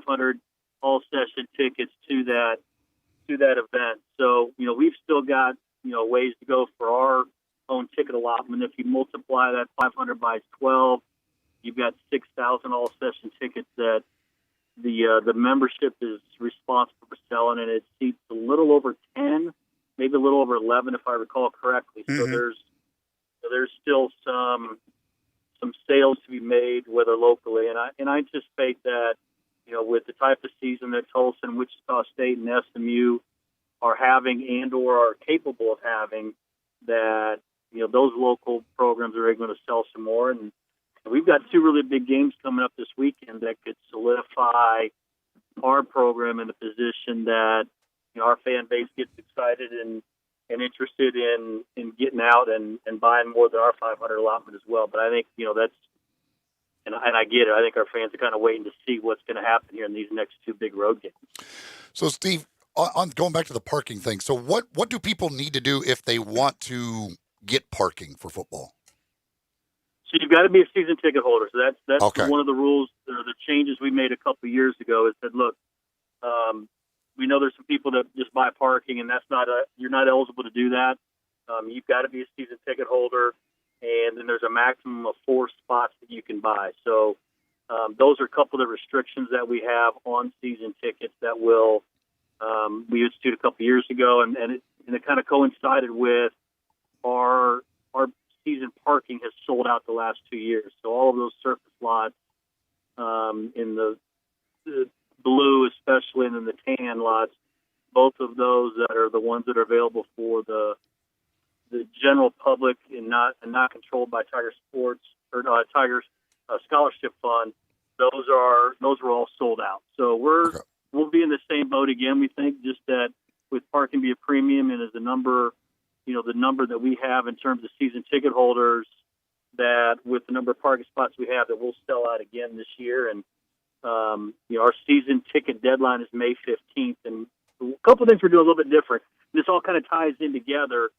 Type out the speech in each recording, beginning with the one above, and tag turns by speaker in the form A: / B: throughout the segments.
A: 500 all-session tickets to that event. So, we've still got, ways to go for our own ticket allotment. If you multiply that 500 by 12, you've got 6,000 all-session tickets that the membership is responsible for selling, and it seats a little over 10, maybe a little over 11, if I recall correctly. So there's still some sales to be made, whether locally, and I anticipate that, with the type of season that Tulsa and Wichita State and SMU are having and or are capable of having, that those local programs are going to sell some more. And we've got two really big games coming up this weekend that could solidify our program in a position that our fan base gets excited and interested in getting out and buying more than our 500 allotment as well. But I think that's, and I get it. I think our fans are kind of waiting to see what's going to happen here in these next two big road games.
B: So, Steve, on going back to the parking thing, so what do people need to do if they want to get parking for football?
A: So you've got to be a season ticket holder. So that's
B: okay.
A: One of the rules, or the changes we made a couple of years ago is that, look, we know there's some people that just buy parking, and you're not eligible to do that. You've got to be a season ticket holder, and then there's a maximum of 4 spots that you can buy. So those are a couple of the restrictions that we have on season tickets that we instituted a couple of years ago, and it kind of coincided with our season parking has sold out the last 2 years. So all of those surface lots in the blue especially, and then the tan lots, both of those that are the ones that are available for the general public and not controlled by Tiger Sports or Tiger Scholarship Fund, those are all sold out. So we'll be in the same boat again, we think, just that with parking be a premium, and as the number that we have in terms of season ticket holders, that with the number of parking spots we have, that we'll sell out again this year. And our season ticket deadline is May 15th, and a couple of things we're doing a little bit different. This all kind of ties in together,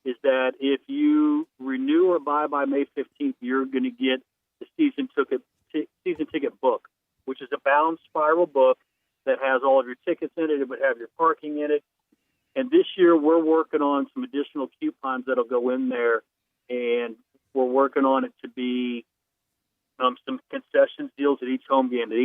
A: is that if you renew or buy by May 15th, you're going to get the season ticket book, which is a bound spiral book that has all of your tickets in it. It would have your parking in it. And this year we're working on some additional coupons that'll go in there, and we're working on it to be some concessions deals at each home game. At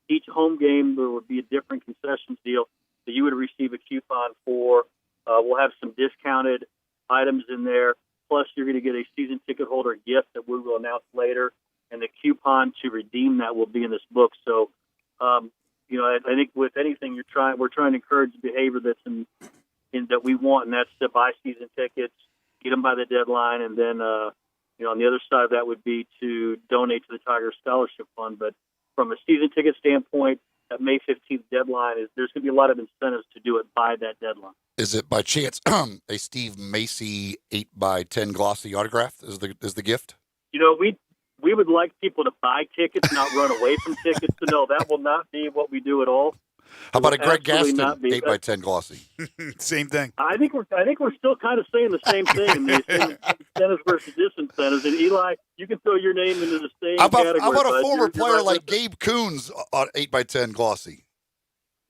A: each home game there would be a different concessions deal that you would receive a coupon for. We'll have some discounted items in there. Plus, you're going to get a season ticket holder gift that we will announce later, and the coupon to redeem that will be in this book. So, I think with anything we're trying to encourage behavior that's in that we want, and that's to buy season tickets, get them by the deadline, and then on the other side of that would be to donate to the Tiger Scholarship Fund. But from a season ticket standpoint, that May 15th deadline there's going to be a lot of incentives to do it by that deadline.
B: Is it by chance a Steve Macy 8x10 glossy autograph is the gift?
A: We would like people to buy tickets, not run away from tickets. So no, that will not be what we do at all.
B: How about a Greg Gaston 8x10 glossy?
C: Same thing.
A: I think we're still kind of saying the same thing. The incentives versus disincentives. And Eli, you can throw your name into the same category.
B: How about a former player like Gabe Coons on 8x10 glossy?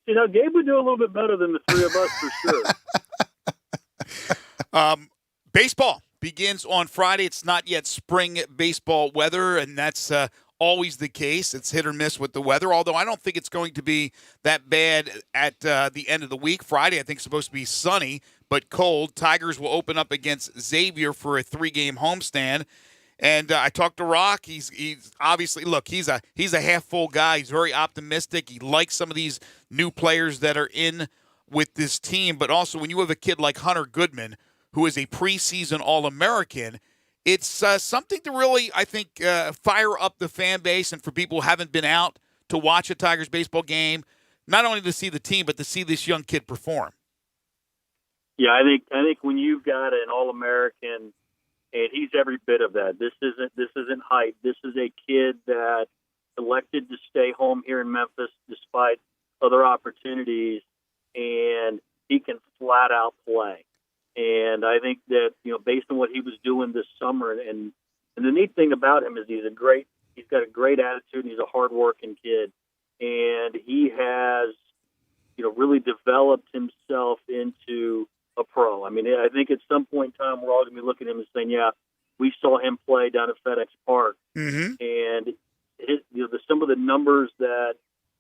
A: See, now Gabe would do a little bit better than the three of us for sure.
C: Baseball begins on Friday. It's not yet spring baseball weather, and that's always the case. It's hit or miss with the weather, although I don't think it's going to be that bad at the end of the week. Friday, I think, is supposed to be sunny but cold. Tigers will open up against Xavier for a 3-game homestand. And I talked to Rock. He's obviously, look, he's a half-full guy. He's very optimistic. He likes some of these new players that are in with this team. But also, when you have a kid like Hunter Goodman, who is a preseason All-American, it's something to really, I think, fire up the fan base, and for people who haven't been out to watch a Tigers baseball game, not only to see the team, but to see this young kid perform.
A: Yeah, I think when you've got an All-American, and he's every bit of that. This isn't hype. This is a kid that elected to stay home here in Memphis despite other opportunities, and he can flat out play. And I think that, based on what he was doing this summer, and the neat thing about him is he's got a great attitude, and he's a hardworking kid. and he has, really developed himself into a pro. I mean, I think at some point in time, we're all going to be looking at him and saying, yeah, we saw him play down at FedEx Park.
C: Mm-hmm.
A: And some of the numbers that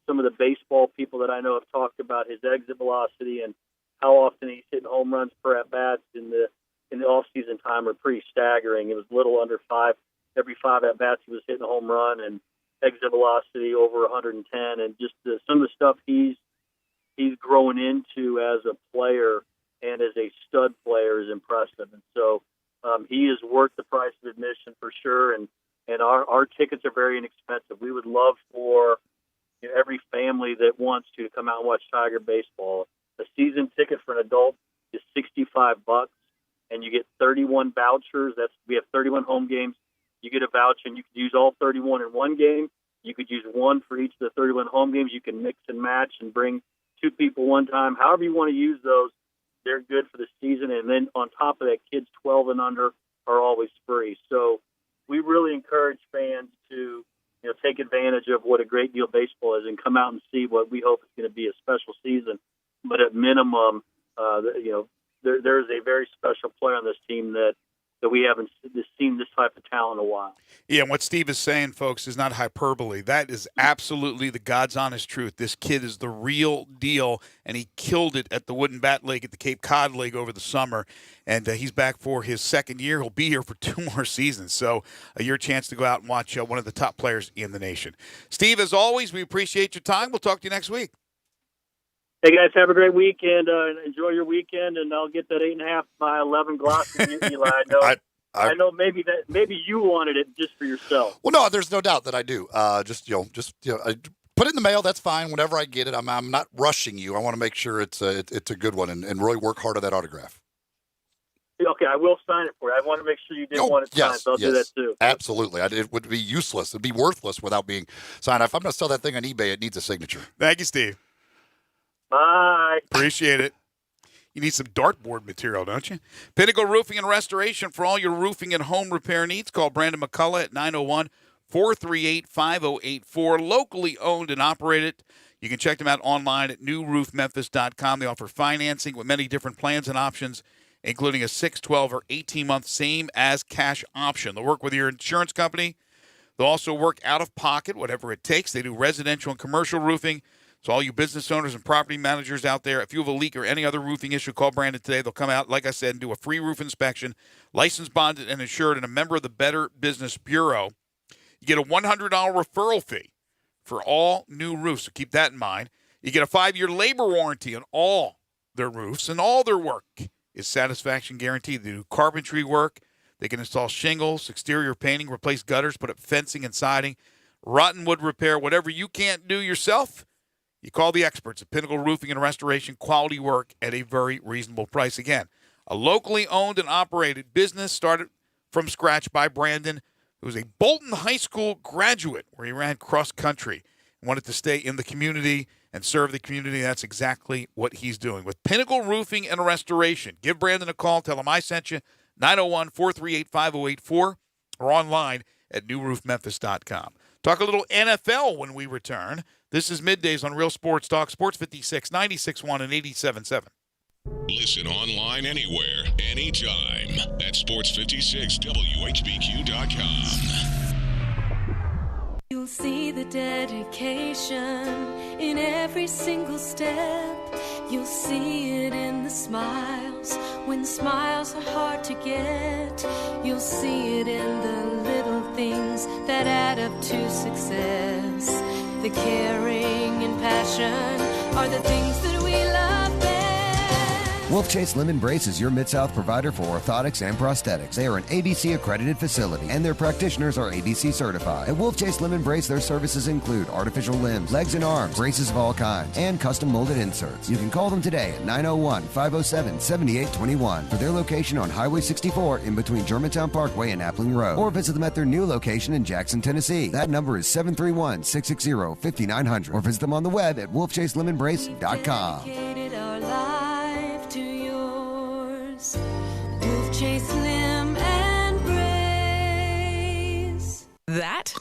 A: some of the baseball people that I know have talked about, his exit velocity and how often he's hitting home runs per at-bats in the off-season time are pretty staggering. It was a little under 5. Every 5 at-bats he was hitting a home run, and exit velocity over 110. And just some of the stuff he's growing into as a player and as a stud player is impressive. And so he is worth the price of admission for sure. And our tickets are very inexpensive. We would love for every family that wants to come out and watch Tiger baseball. A season ticket for an adult is $65, and you get 31 vouchers. We have 31 home games. You get a voucher, and you can use all 31 in one game. You could use one for each of the 31 home games. You can mix and match and bring 2 people one time. However you want to use those, they're good for the season. And then on top of that, kids 12 and under are always free. So we really encourage fans to take advantage of what a great deal baseball is and come out and see what we hope is going to be a special season. But at minimum, there's a very special player on this team that we haven't seen this type of talent in a while.
C: Yeah, and what Steve is saying, folks, is not hyperbole. That is absolutely the God's honest truth. This kid is the real deal, and he killed it at the Wooden Bat League, at the Cape Cod League over the summer, and he's back for his second year. He'll be here for 2 more seasons, so your chance to go out and watch one of the top players in the nation. Steve, as always, we appreciate your time. We'll talk to you next week.
A: Hey, guys, have a great weekend. Enjoy your weekend, and I'll get that 8.5 by 11 glass from you, Eli. I know maybe you wanted it just for yourself.
B: Well, no, there's no doubt that I do. I put it in the mail. That's fine. Whenever I get it, I'm not rushing you. I want to make sure it's a good one, and really work hard on that autograph.
A: Okay, I will sign it for you. I want to make sure you didn't want it signed, so I'll do that too.
B: Absolutely. It would be useless. It'd be worthless without being signed. If I'm going to sell that thing on eBay, it needs a signature.
C: Thank you, Steve.
A: Bye.
C: Appreciate it. You need some dartboard material, don't you? Pinnacle Roofing and Restoration for all your roofing and home repair needs. Call Brandon McCullough at 901-438-5084. Locally owned and operated. You can check them out online at newroofmemphis.com. They offer financing with many different plans and options, including a 6, 12, or 18-month same-as-cash option. They'll work with your insurance company. They'll also work out of pocket, whatever it takes. They do residential and commercial roofing. So all you business owners and property managers out there, if you have a leak or any other roofing issue, call Brandon today. They'll come out, like I said, and do a free roof inspection, licensed, bonded, and insured, and a member of the Better Business Bureau. You get a $100 referral fee for all new roofs, so keep that in mind. You get a 5-year labor warranty on all their roofs, and all their work is satisfaction guaranteed. They do carpentry work. They can install shingles, exterior painting, replace gutters, put up fencing and siding, rotten wood repair, whatever you can't do yourself. You call the experts at Pinnacle Roofing and Restoration, quality work at a very reasonable price. Again, a locally owned and operated business started from scratch by Brandon, who was a Bolton High School graduate where he ran cross-country and wanted to stay in the community and serve the community. That's exactly what he's doing with Pinnacle Roofing and Restoration. Give Brandon a call. Tell him I sent you, 901-438-5084, or online at newroofmemphis.com. Talk a little NFL when we return. This is Middays on Real Sports Talk, Sports 56, 96.1 and 87.7.
D: Listen online anywhere, anytime at sports56whbq.com.
E: You'll see the dedication in every single step. You'll see it in the smiles when smiles are hard to get. You'll see it in the little things that add up to success. The caring and passion are the things that we love best.
F: Wolf Chase Limb Brace is your Mid-South provider for orthotics and prosthetics. They are an ABC-accredited facility, and their practitioners are ABC certified. At Wolf Chase Limb Brace, their services include artificial limbs, legs and arms, braces of all kinds, and custom molded inserts. You can call them today at 901-507-7821 for their location on Highway 64 in between Germantown Parkway and Appling Road, or visit them at their new location in Jackson, Tennessee. That number is 731-660-5900, or visit them on the web at wolfchaselemonbrace.com.
E: Wolf Chase Limb and Brace.
G: That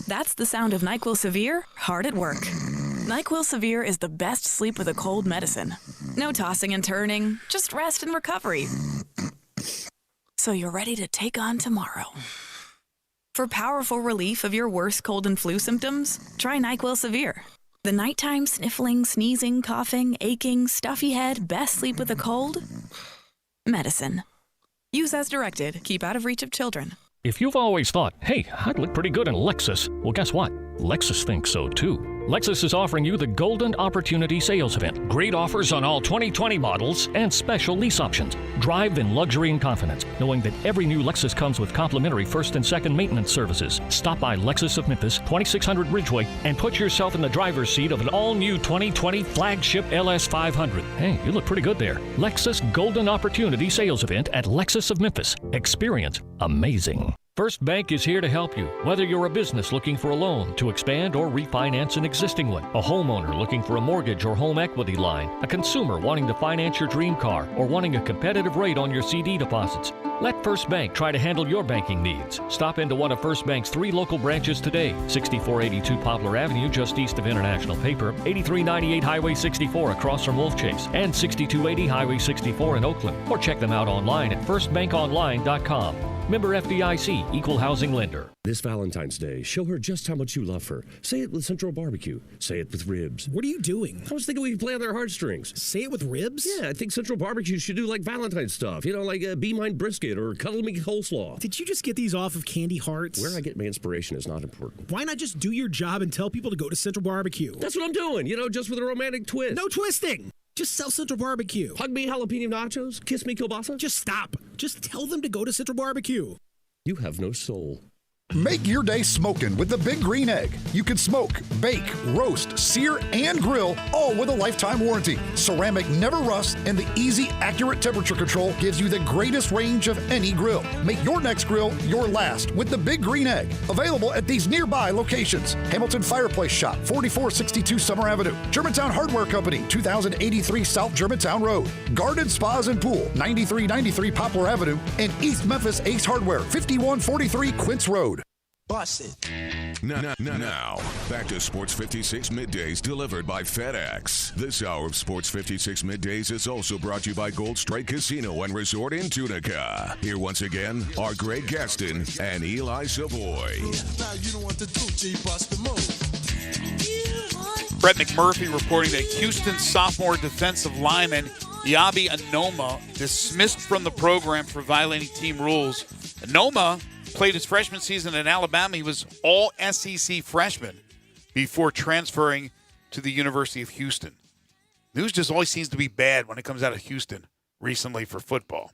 G: That's the sound of NyQuil Severe hard at work. NyQuil Severe is the best sleep with a cold medicine. No tossing and turning, just rest and recovery. So you're ready to take on tomorrow. For powerful relief of your worst cold and flu symptoms, try NyQuil Severe. The nighttime sniffling, sneezing, coughing, aching, stuffy head, best sleep with a cold? Medicine. Use as directed. Keep out of reach of children.
H: If you've always thought, hey, I'd look pretty good in a Lexus, well, guess what? Lexus thinks so too. Lexus is offering you the Golden Opportunity Sales Event. Great offers on all 2020 models and special lease options. Drive in luxury and confidence, knowing that every new Lexus comes with complimentary first and second maintenance services. Stop by Lexus of Memphis, 2600 Ridgeway, and put yourself in the driver's seat of an all-new 2020 flagship LS500. Hey, you look pretty good there. Lexus Golden Opportunity Sales Event at Lexus of Memphis. Experience amazing. First Bank is here to help you, whether you're a business looking for a loan to expand or refinance an existing one, a homeowner looking for a mortgage or home equity line, a consumer wanting to finance your dream car, or wanting a competitive rate on your CD deposits. Let First Bank try to handle your banking needs. Stop into one of First Bank's 3 local branches today. 6482 Poplar Avenue, just east of International Paper, 8398 Highway 64 across from Wolf Chase, and 6280 Highway 64 in Oakland. Or check them out online at firstbankonline.com. Member FDIC, Equal Housing Lender.
I: This Valentine's Day, show her just how much you love her. Say it with Central Barbecue. Say it with ribs.
J: What are you doing?
I: I was thinking we could play on their heartstrings.
J: Say it with ribs?
I: Yeah, I think Central Barbecue should do like Valentine's stuff. You know, like a Be Mine brisket or Cuddle Me coleslaw.
J: Did you just get these off of Candy Hearts?
I: Where I get my inspiration is not important.
J: Why not just do your job and tell people to go to Central Barbecue?
I: That's what I'm doing, you know, just with a romantic twist.
J: No twisting! Just sell Central Barbecue.
I: Hug me jalapeno nachos, kiss me kielbasa.
J: Just stop. Just tell them to go to Central Barbecue.
I: You have no soul.
B: Make your day smoking with the Big Green Egg. You can smoke, bake, roast, sear, and grill, all with a lifetime warranty. Ceramic never rusts, and the easy, accurate temperature control gives you the greatest range of any grill. Make your next grill your last with the Big Green Egg. Available at these nearby locations: Hamilton Fireplace Shop, 4462 Summer Avenue; Germantown Hardware Company, 2083 South Germantown Road; Garden Spas and Pool, 9393 Poplar Avenue; and East Memphis Ace Hardware, 5143 Quince Road.
K: Bust it.
D: Now, back to Sports 56 Middays delivered by FedEx. This hour of Sports 56 Middays is also brought to you by Gold Strike Casino and Resort in Tunica. Here once again are Greg Gaston and Eli Savoie.
K: Now you know what to do, G. Bust the move.
C: Brett McMurphy reporting that Houston sophomore defensive lineman Yabi Anoma dismissed from the program for violating team rules. Anoma played his freshman season at Alabama. He was all SEC freshman before transferring to the University of Houston. News just always seems to be bad when it comes out of Houston recently for football.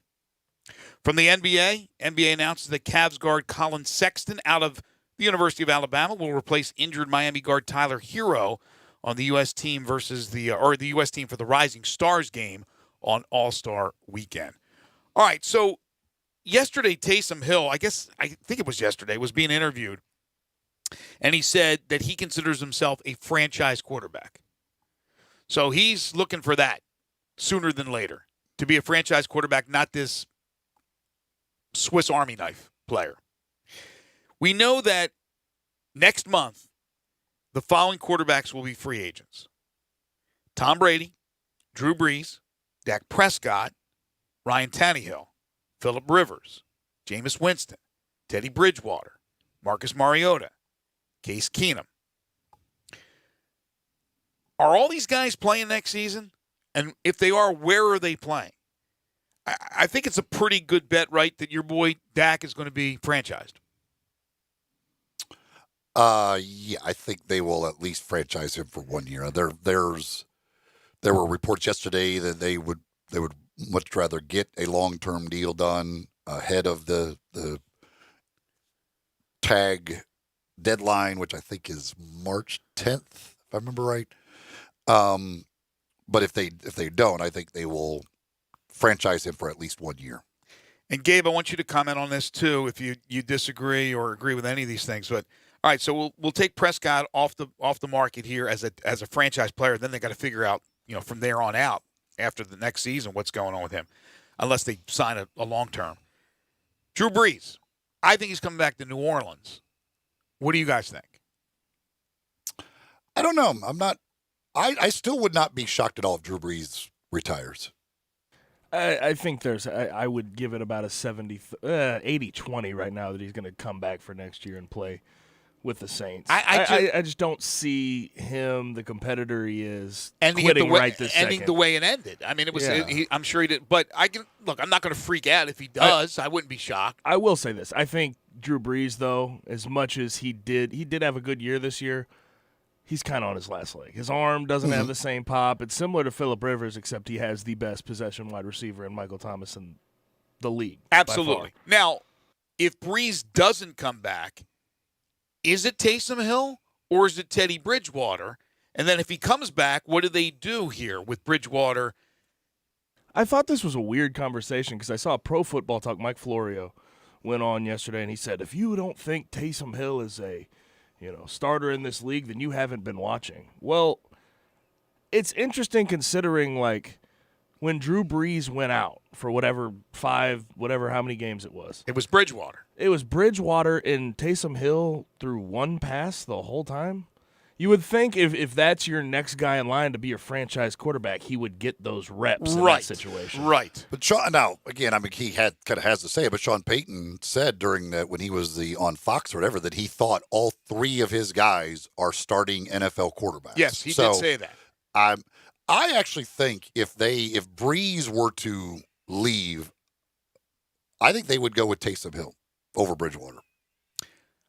C: From the NBA announces that Cavs guard Colin Sexton out of the University of Alabama will replace injured Miami guard Tyler Hero on the U.S. team versus the U.S. team for the Rising Stars game on All-Star Weekend. All right, so yesterday, Taysom Hill, I think it was yesterday, was being interviewed, and he said that he considers himself a franchise quarterback. So he's looking for that sooner than later, to be a franchise quarterback, not this Swiss Army knife player. We know that next month, the following quarterbacks will be free agents: Tom Brady, Drew Brees, Dak Prescott, Ryan Tannehill, Phillip Rivers, Jameis Winston, Teddy Bridgewater, Marcus Mariota, Case Keenum. Are all these guys playing next season? And if they are, where are they playing? I think it's a pretty good bet, right, that your boy Dak is going to be franchised.
B: Yeah, I think they will at least franchise him for 1 year. There were reports yesterday that they would much rather get a long-term deal done ahead of the tag deadline, which I think is March 10th, if I remember right. But if they don't, I think they will franchise him for at least 1 year.
C: And Gabe, I want you to comment on this too, if you disagree or agree with any of these things. But all right, so we'll take Prescott off the market here as a franchise player. Then they got to figure out, from there on out after the next season what's going on with him, unless they sign a long term. Drew Brees, I think he's coming back to New Orleans. What do you guys think?
B: I don't know. I'm not. I still would not be shocked at all if Drew Brees retires.
L: I think I would give it about a 80-20 right now that he's going to come back for next year and play with the Saints. I just don't see him, the competitor he is, quitting right this second.
C: Ending the way it ended. I mean, it was. Yeah. I'm sure he did. But I'm not going to freak out if he does. I wouldn't be shocked.
L: I will say this. I think Drew Brees, though, as much as he did have a good year this year. He's kind of on his last leg. His arm doesn't have the same pop. It's similar to Phillip Rivers, except he has the best possession wide receiver in Michael Thomas in the league.
C: Absolutely. Now, if Brees doesn't come back, is it Taysom Hill or is it Teddy Bridgewater? And then if he comes back, what do they do here with Bridgewater?
L: I thought this was a weird conversation because I saw Pro Football Talk. Mike Florio went on yesterday, and he said, if you don't think Taysom Hill is a starter in this league, then you haven't been watching. Well, it's interesting considering, like, when Drew Brees went out for how many games it was.
C: It was Bridgewater.
L: It was Bridgewater, and Taysom Hill threw one pass the whole time. You would think if that's your next guy in line to be your franchise quarterback, he would get those reps in that situation.
C: Right.
B: But Sean, now, again, I mean, he kind of has to say it, but Sean Payton said during that when he was on Fox or whatever that he thought all three of his guys are starting NFL quarterbacks.
C: Yes, he did say that.
B: I actually think if Brees were to leave, I think they would go with Taysom Hill over Bridgewater.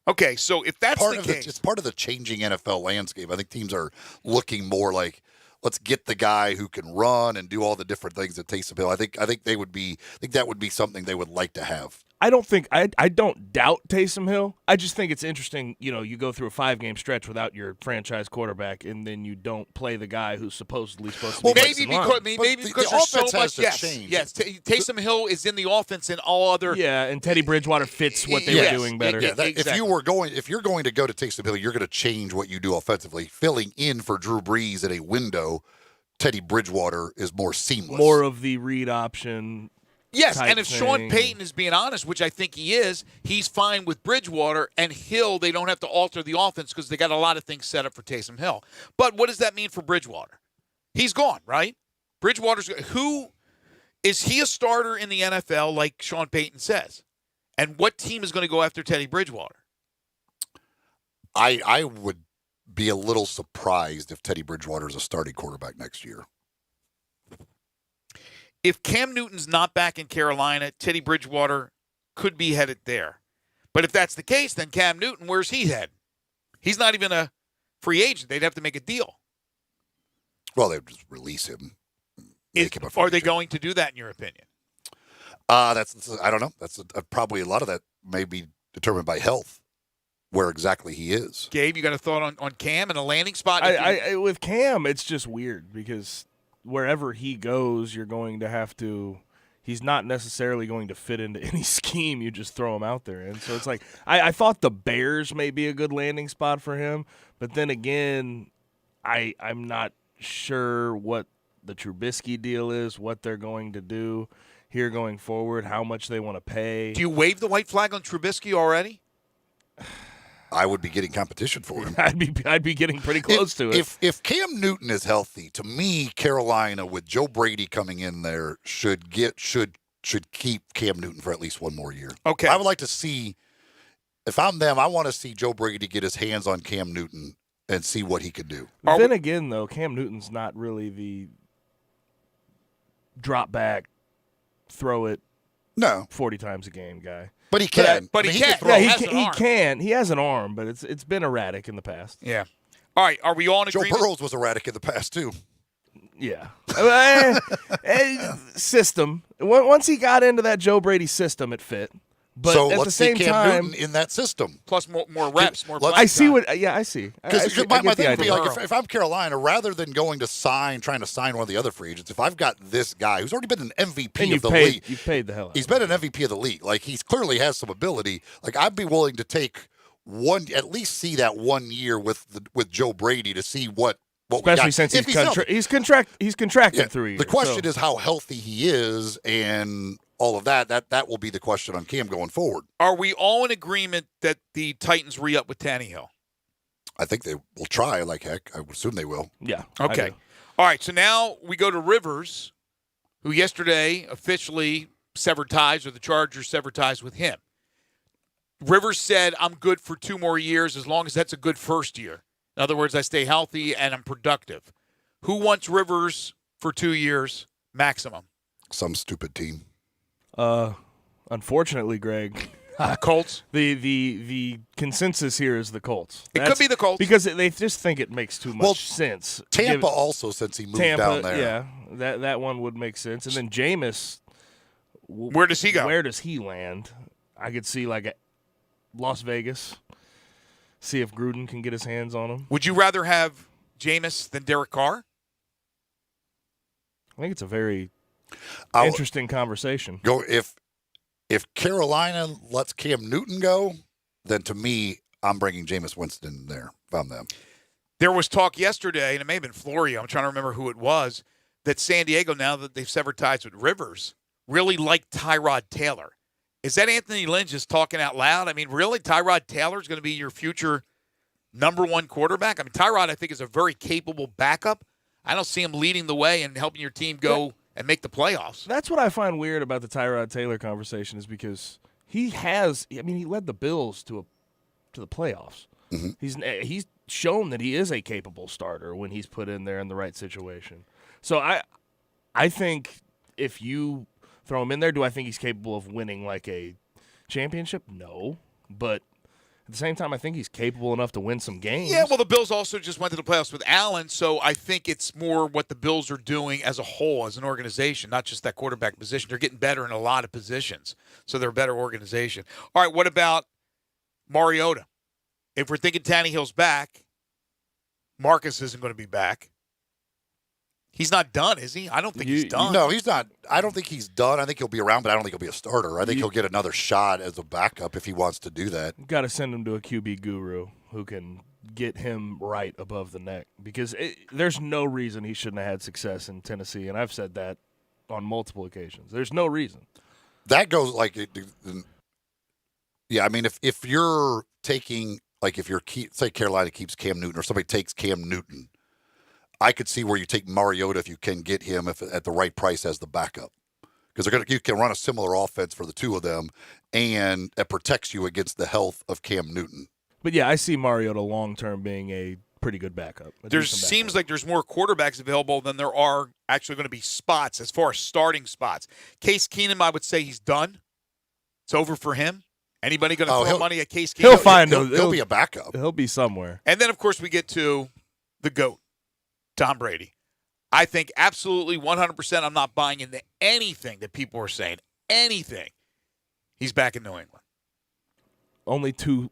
C: Okay, so if that's the case,
B: it's part of the changing NFL landscape. I think teams are looking more like, let's get the guy who can run and do all the different things that Taysom Hill. I think that would be something they would like to have.
L: I don't doubt Taysom Hill. I just think it's interesting, you go through a 5-game stretch without your franchise quarterback, and then you don't play the guy who's supposedly supposed to be
C: maybe because there's so much. Yes, Taysom Hill is in the offense and all other.
L: Yeah, and Teddy Bridgewater fits what they were doing better.
B: Exactly. If you're going to go to Taysom Hill, you're going to change what you do offensively. Filling in for Drew Brees in a window, Teddy Bridgewater is more seamless.
L: More of the read option.
C: Yes, and if Sean Payton is being honest, which I think he is, he's fine with Bridgewater and Hill. They don't have to alter the offense because they got a lot of things set up for Taysom Hill. But what does that mean for Bridgewater? He's gone, right? Who is he a starter in the NFL like Sean Payton says? And what team is going to go after Teddy Bridgewater?
B: I would be a little surprised if Teddy Bridgewater is a starting quarterback next year.
C: If Cam Newton's not back in Carolina, Teddy Bridgewater could be headed there. But if that's the case, then Cam Newton, where's he headed? He's not even a free agent. They'd have to make a deal.
B: Well, they'd just release him.
C: Are they going to do that, in your opinion?
B: I don't know. That's probably a lot of that may be determined by health, where exactly he is.
C: Gabe, you got a thought on Cam and a landing spot?
L: With Cam, it's just weird because wherever he goes, you're going to have to – he's not necessarily going to fit into any scheme you just throw him out there in. So it's like I thought the Bears may be a good landing spot for him, but then again, I'm not sure what the Trubisky deal is, what they're going to do here going forward, how much they want to pay.
C: Do you wave the white flag on Trubisky already?
B: I would be getting competition for him.
L: I'd be getting pretty close to it.
B: If Cam Newton is healthy, to me, Carolina with Joe Brady coming in there should keep Cam Newton for at least one more year.
C: Okay.
B: I would like to see, if I'm them, I want to see Joe Brady get his hands on Cam Newton and see what he could do.
L: Then again, though, Cam Newton's not really the drop back, throw it 40 times a game guy.
B: But he can.
C: He can.
L: He can. He has an arm, but it's been erratic in the past.
C: Yeah. All right. Are we all in agreement?
B: Joe Burrows was erratic in the past, too.
L: Yeah. System. Once he got into that Joe Brady system, it fit. But
B: so
L: at
B: let's
L: the same
B: see Cam
L: time,
B: Newton in that system.
C: Plus more reps, more
L: I see what. Yeah, I see.
B: Because my thing would be like, if I'm Carolina, rather than trying to sign one of the other free agents, if I've got this guy who's already been an MVP of the league,
L: you've paid the hell out.
B: He's been an MVP of the league. Like he clearly has some ability. Like I'd be willing to take at least see that 1 year with Joe Brady to see what.
L: Especially since he's contracted through years.
B: The question is how healthy he is, and all of that will be the question on Cam going forward.
C: Are we all in agreement that the Titans re-up with Tannehill?
B: I think they will try like heck. I would assume they will.
L: Yeah.
C: Okay. All right, so now we go to Rivers, who yesterday officially severed ties, or the Chargers severed ties with him. Rivers said, I'm good for 2 more years as long as that's a good first year. In other words, I stay healthy and I'm productive. Who wants Rivers for 2 years maximum?
B: Some stupid team.
L: Unfortunately, Greg,
C: Colts.
L: The consensus here is the Colts.
C: It could be the Colts
L: because they just think it makes too much sense.
B: Tampa also, since he moved down there.
L: Yeah, that one would make sense. And then Jameis,
C: where does he go?
L: Where does he land? I could see like Las Vegas. See if Gruden can get his hands on him.
C: Would you rather have Jameis than Derek Carr?
L: I think it's a very interesting conversation.
B: Go if Carolina lets Cam Newton go, then to me, I'm bringing Jameis Winston there if I'm them.
C: There was talk yesterday, and it may have been Florio, I'm trying to remember who it was, that San Diego, now that they've severed ties with Rivers, really liked Tyrod Taylor. Is that Anthony Lynn just talking out loud? I mean, really? Tyrod Taylor is going to be your future number 1 quarterback? I mean, Tyrod, I think, is a very capable backup. I don't see him leading the way and helping your team go and make the playoffs.
L: That's what I find weird about the Tyrod Taylor conversation is because he led the Bills to the playoffs.
B: Mm-hmm.
L: He's shown that he is a capable starter when he's put in there in the right situation. So I think if you throw him in there, do I think he's capable of winning like a championship? No. But at the same time, I think he's capable enough to win some games.
C: Yeah, well, the Bills also just went to the playoffs with Allen, so I think it's more what the Bills are doing as a whole, as an organization, not just that quarterback position. They're getting better in a lot of positions, so they're a better organization. All right, what about Mariota? If we're thinking Tannehill's back, Marcus isn't going to be back. He's not done, is he? I don't think he's done.
B: No, he's not. I don't think he's done. I think he'll be around, but I don't think he'll be a starter. I think he'll get another shot as a backup if he wants to do that.
L: Got to send him to a QB guru who can get him right above the neck because there's no reason he shouldn't have had success in Tennessee, and I've said that on multiple occasions. There's no reason.
B: That goes like, yeah, I mean, if you're taking, like if you're, say Carolina keeps Cam Newton or somebody takes Cam Newton, I could see where you take Mariota if you can get him at the right price as the backup, because you can run a similar offense for the two of them, and it protects you against the health of Cam Newton.
L: But yeah, I see Mariota long term being a pretty good backup.
C: There seems like there's more quarterbacks available than there are actually going to be spots as far as starting spots. Case Keenum, I would say he's done. It's over for him. Anybody going to throw money at Case Keenum?
B: He'll be a backup.
L: He'll be somewhere.
C: And then, of course, we get to the GOAT. Tom Brady. I think absolutely 100% I'm not buying into anything that people are saying. Anything. He's back in New England.
L: Only two